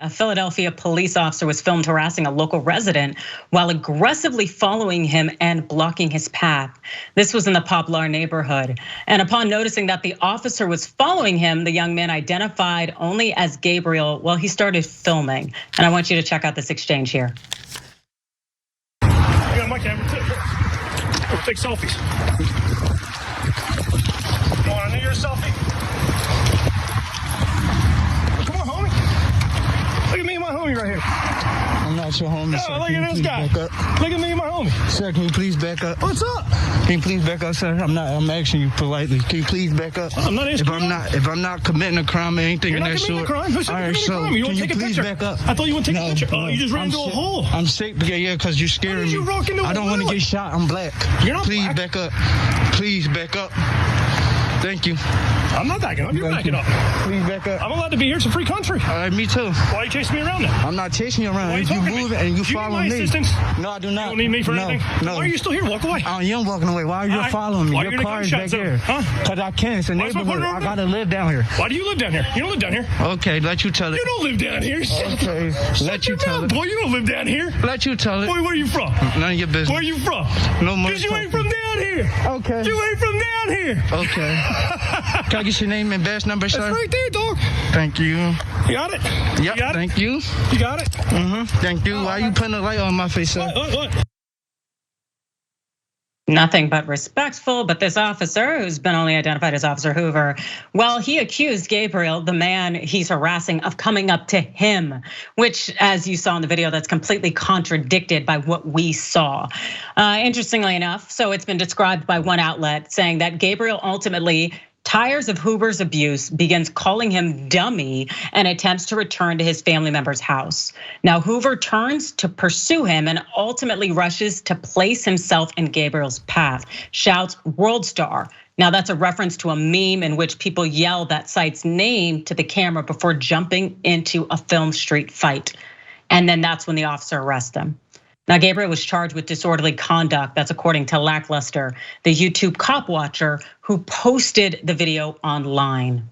A Philadelphia police officer was filmed harassing a local resident while aggressively following him and blocking his path. This was in the Poplar neighborhood. And upon noticing that the officer was following him, the young man identified only as Gabriel. Well, he started filming. And I want you to check out this exchange here. I got my camera too. We'll take selfies. You want to do your selfie? Come on, homie. Look at me and my homie right here. I'm not your homie. Oh, look at this guy. Look at me and my homie. Sir, can you please back up? What's up? Can you please back up, sir? I'm asking you politely. Can you please back up? I'm not asking If I'm not committing a crime or anything in that sort. You're not committing a crime. Who said you're committing a crime? You want to take a picture? Back up? I thought you want to take a picture. Oh, you just ran into a hole. I'm safe. Yeah, because you're scaring me. I don't want to get shot. I'm black. You're not Please black. back up. Please back up. Thank you. I'm not backing up. You're backing up. Please back up. I'm allowed to be here. It's a free country. All right, me too. Why are you chasing me around then? I'm not chasing you around. Why are you If you talking to move me? and you Do follow need my me. assistance? No, I do not. You don't need me for anything? No. Why are you still here? Walk away. I am walking away. Why are you following me? Why Your are you car is in a back gunshot here. zone? Huh? Because I can. It's a neighborhood. I gotta live down here. Why do you live down here? You don't live down here. Okay, let you tell it. You don't live down here. Okay, let you tell it. Boy, you don't live down here. Let you tell it. Boy, where are you from? None of your business. Where are you from? No more. Because you ain't from down here. Okay. You ain't from down here. Okay. Can I get your name and badge number, sir? That's right there, dog. Thank you. You got it? Yep, You got thank you. You got it? Thank you. Why are you putting a light on my face, sir? What? Nothing but respectful, but this officer, who's been only identified as Officer Hoover, well, he accused Gabriel, the man he's harassing, of coming up to him, which, as you saw in the video, that's completely contradicted by what we saw. Interestingly enough, so it's been described by one outlet saying that Gabriel ultimately tires of Hoover's abuse, begins calling him dummy, and attempts to return to his family member's house. Now, Hoover turns to pursue him and ultimately rushes to place himself in Gabriel's path, shouts "World Star." Now, that's a reference to a meme in which people yell that site's name to the camera before jumping into a film street fight. And then that's when the officer arrests him. Now, Gabriel was charged with disorderly conduct. That's according to Lackluster, the YouTube cop watcher who posted the video online.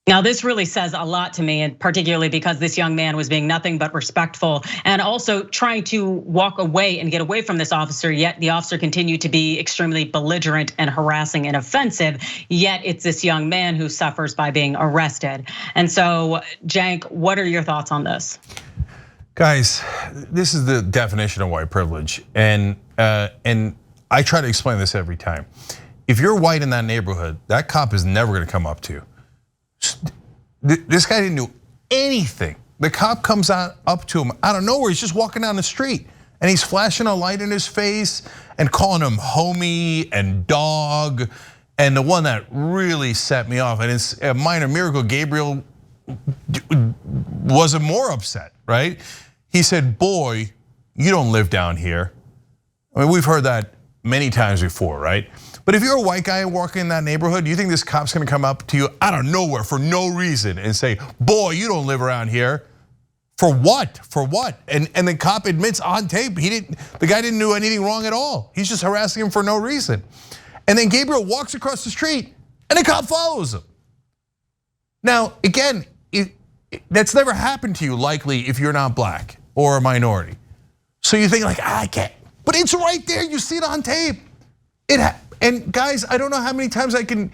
Now, this really says a lot to me, and particularly because this young man was being nothing but respectful and also trying to walk away and get away from this officer, yet the officer continued to be extremely belligerent and harassing and offensive, yet it's this young man who suffers by being arrested. And so, Cenk, what are your thoughts on this? Guys, this is the definition of white privilege, and I try to explain this every time. If you're white in that neighborhood, that cop is never gonna come up to you. This guy didn't do anything. The cop comes up to him out of nowhere. He's just walking down the street, and he's flashing a light in his face and calling him homie and dog. And the one that really set me off, and it's a minor miracle, Gabriel wasn't more upset, right? He said, boy, you don't live down here. I mean, we've heard that many times before, right? But if you're a white guy walking in that neighborhood, do you think this cop's gonna come up to you out of nowhere for no reason and say, boy, you don't live around here? For what? For what? And the cop admits on tape, the guy didn't do anything wrong at all. He's just harassing him for no reason. And then Gabriel walks across the street and the cop follows him. Now, again, that's never happened to you likely if you're not black or a minority. So you think like, I can't, but it's right there, you see it on tape. And guys, I don't know how many times I can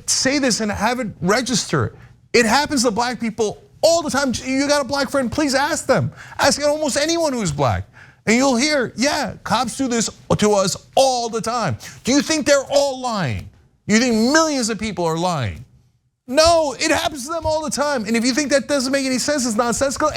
say this and have it register. It happens to black people all the time. You got a black friend, please ask them. Ask almost anyone who's black. And you'll hear, yeah, cops do this to us all the time. Do you think they're all lying? Do you think millions of people are lying? No, it happens to them all the time. And if you think that doesn't make any sense, it's nonsensical.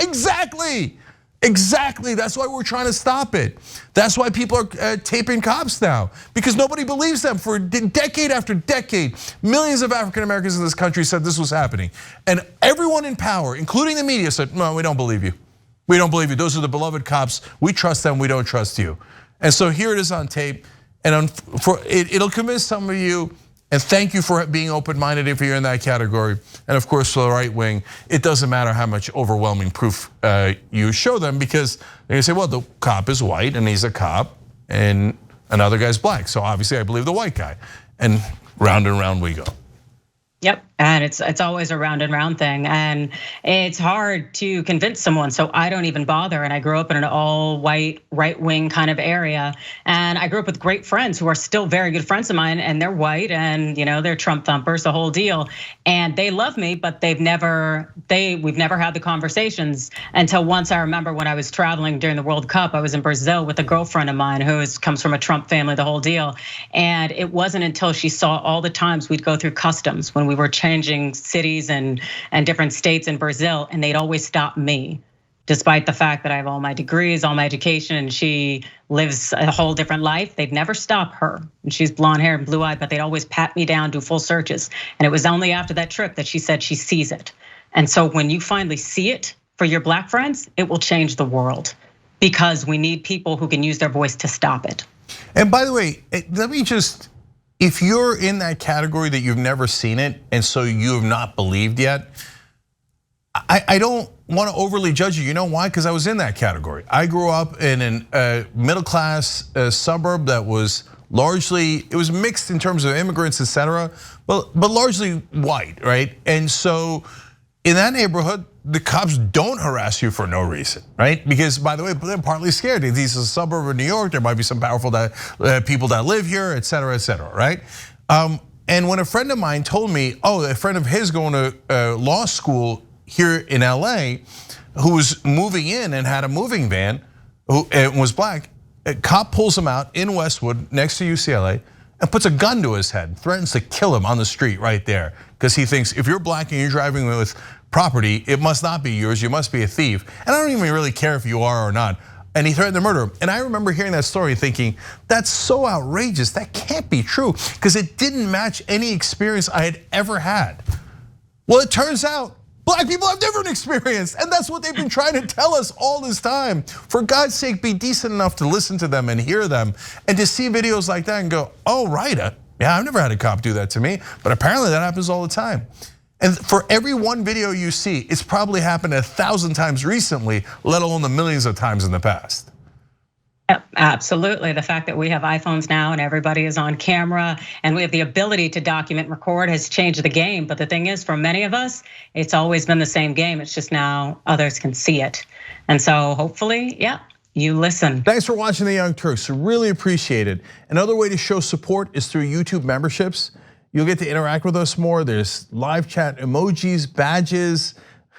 Exactly, that's why we're trying to stop it. That's why people are taping cops now, because nobody believes them. For decade after decade, millions of African Americans in this country said this was happening. And everyone in power, including the media, said, no, we don't believe you. We don't believe you, those are the beloved cops. We trust them, we don't trust you. And so here it is on tape, and it'll convince some of you. And thank you for being open-minded if you're in that category. And of course, for the right wing, it doesn't matter how much overwhelming proof you show them, because they're gonna say, well, the cop is white and he's a cop and another guy's black. So obviously I believe the white guy, and round we go. Yep. And it's always a round and round thing. And it's hard to convince someone, so I don't even bother. And I grew up in an all white, right wing kind of area. And I grew up with great friends who are still very good friends of mine, and they're white and they're Trump thumpers, the whole deal. And they love me, but we've never had the conversations until once. I remember when I was traveling during the World Cup, I was in Brazil with a girlfriend of mine who comes from a Trump family, the whole deal. And it wasn't until she saw all the times we'd go through customs when we were changing cities and different states in Brazil, and they'd always stop me, despite the fact that I have all my degrees, all my education, and she lives a whole different life. They'd never stop her, and she's blonde hair and blue eyed, but they'd always pat me down, do full searches. And it was only after that trip that she said she sees it. And so when you finally see it for your black friends, it will change the world, because we need people who can use their voice to stop it. And by the way, let me just, if you're in that category that you've never seen it, and so you have not believed yet, I don't want to overly judge you. You know why? Because I was in that category. I grew up in a middle class suburb that was largely, it was mixed in terms of immigrants, etc., but largely white, right? And so in that neighborhood, the cops don't harass you for no reason, right? Because, by the way, they're partly scared. This is a suburb of New York. There might be some powerful people that live here, et cetera, right? And when a friend of mine told me, a friend of his going to law school here in LA, who was moving in and had a moving van, who was black, a cop pulls him out in Westwood next to UCLA and puts a gun to his head, threatens to kill him on the street right there, because he thinks if you're black and you're driving with property, it must not be yours, you must be a thief. And I don't even really care if you are or not. And he threatened to murder him. And I remember hearing that story thinking, that's so outrageous, that can't be true, because it didn't match any experience I had ever had. Well, it turns out black people have different experience, and that's what they've been trying to tell us all this time. For God's sake, be decent enough to listen to them and hear them, and to see videos like that and go, oh, right, yeah, I've never had a cop do that to me, but apparently that happens all the time. And for every one video you see, it's probably happened 1,000 times recently, let alone the millions of times in the past. Absolutely. The fact that we have iPhones now and everybody is on camera and we have the ability to document and record has changed the game. But the thing is, for many of us, it's always been the same game. It's just now others can see it. And so hopefully, you listen. Thanks for watching The Young Turks. Really appreciate it. Another way to show support is through YouTube memberships. You'll get to interact with us more. There's live chat emojis, badges.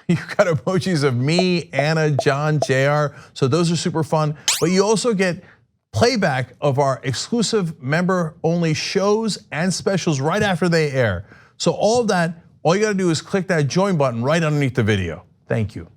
You've got emojis of me, Anna, John, JR. So those are super fun. But you also get playback of our exclusive member-only shows and specials right after they air. So all of that, all you gotta do is click that join button right underneath the video. Thank you.